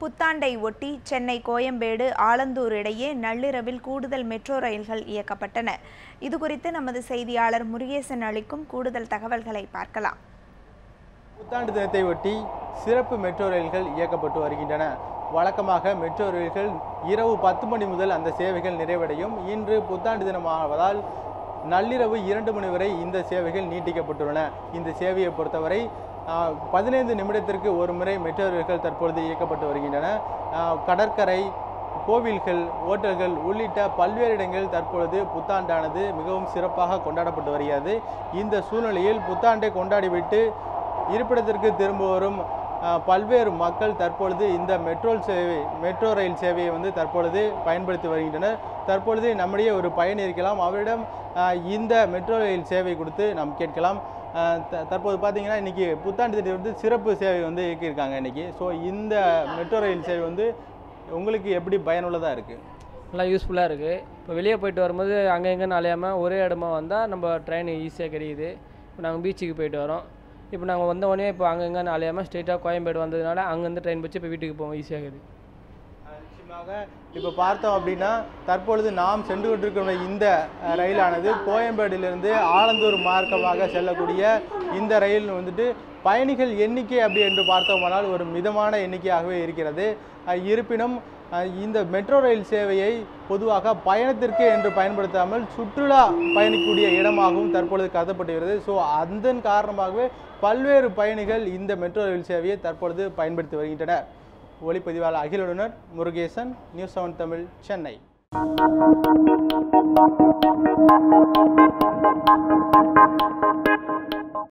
புத்தாண்டை ஒட்டி சென்னை கோயம்பேடு ஆலந்தூர் இடையே நள்ளிரவில் கூடுதல் மெட்ரோ ரயில்கள் இயக்கப்பட்டன. இதுகுறித்து நமது செய்தியாளர் முருகேசன் அளிக்கும் கூடுதல் தகவல்களை பார்க்கலாம். புத்தாண்டு தினத்தை ஒட்டி சிறப்பு மெட்ரோ ரயில்கள் இயக்கப்பட்டு வருகின்றன. வழக்கமாக மெட்ரோ ரயில்கள் இரவு 10 மணி முதல் அந்த சேவைகள் நிறைவடையும். இன்று புத்தாண்டு தினமாவதால் நள்ளிரவு 2 மணி வரை இந்த சேவைகள் நீட்டிக்கப்பட்டுள்ளன. இந்த சேவையை பொறுத்தவரை 15 நிமிடத்திற்கு ஒரு முறை மெட்ரோ ரயில்கள் தற்பொழுது இயக்கப்பட்டு வருகின்றன. கடற்கரை, கோவில்கள், ஓட்டல்கள் உள்ளிட்ட பல்வேறு இடங்களில் தற்பொழுது புத்தாண்டானது மிகவும் சிறப்பாக கொண்டாடப்பட்டு வருகிறது. இந்த சூழ்நிலையில் புத்தாண்டை கொண்டாடிவிட்டு இருப்பிடத்திற்கு திரும்ப வரும் பல்வேறு மக்கள் தற்பொழுது இந்த மெட்ரோ ரயில் சேவையை தற்பொழுது பயன்படுத்தி வருகின்றனர். தற்பொழுது நம்முடைய ஒரு பயணி இருக்கலாம், அவரிடம் இந்த மெட்ரோ ரயில் சேவை கொடுத்து நாம் கேட்கலாம். தற்போது பார்த்தீங்கன்னா இன்றைக்கி புத்தாண்டு திட்டம் சிறப்பு சேவை இயக்கியிருக்காங்க இன்றைக்கி. ஸோ இந்த மெட்ரோ ரயில் சேவை உங்களுக்கு எப்படி பயனுள்ளதாக இருக்குது? நல்லா யூஸ்ஃபுல்லாக இருக்குது. இப்போ வெளியே போயிட்டு வரும்போது அங்கே எங்கேன்னு அலையாமல் ஒரே இடமா வந்தால் நம்ம ட்ரெயின் ஈஸியாக கிடைக்குது. இப்போ நாங்கள் பீச்சுக்கு போயிட்டு வரோம். இப்போ நாங்கள் வந்த உடனே இப்போ அங்கே எங்கேன்னு அலையாமல் ஸ்ட்ரெயிட்டாக கோயம்பேடு வந்ததுனால அங்கேருந்து ட்ரெயின் வச்சு இப்போ வீட்டுக்கு போவோம், ஈஸியாக இருக்குது. நிச்சயமாக இப்போ பார்த்தோம் அப்படின்னா தற்பொழுது நாம் சென்று கொண்டிருக்கிற இந்த ரயிலானது கோயம்பேடிலிருந்து ஆலந்தூர் மார்க்கமாக செல்லக்கூடிய இந்த ரயில் பயணிகள் எண்ணிக்கை அப்படி என்று பார்த்தோமானால் ஒரு மிதமான எண்ணிக்கையாகவே இருக்கிறது. இருப்பினும் இந்த மெட்ரோ ரயில் சேவையை பொதுவாக பயணத்திற்கு என்று பயன்படுத்தாமல் சுற்றுலா பயணிக்கூடிய இடமாகவும் தற்பொழுது கருதப்பட்டுகிறது. ஸோ அதன் காரணமாகவே பல்வேறு பயணிகள் இந்த மெட்ரோ ரயில் சேவையை தற்பொழுது பயன்படுத்தி வருகின்றனர். ஒளிப்பதிவாளர் அகிலுடன் முருகேசன், நியூஸ் 7 தமிழ், சென்னை.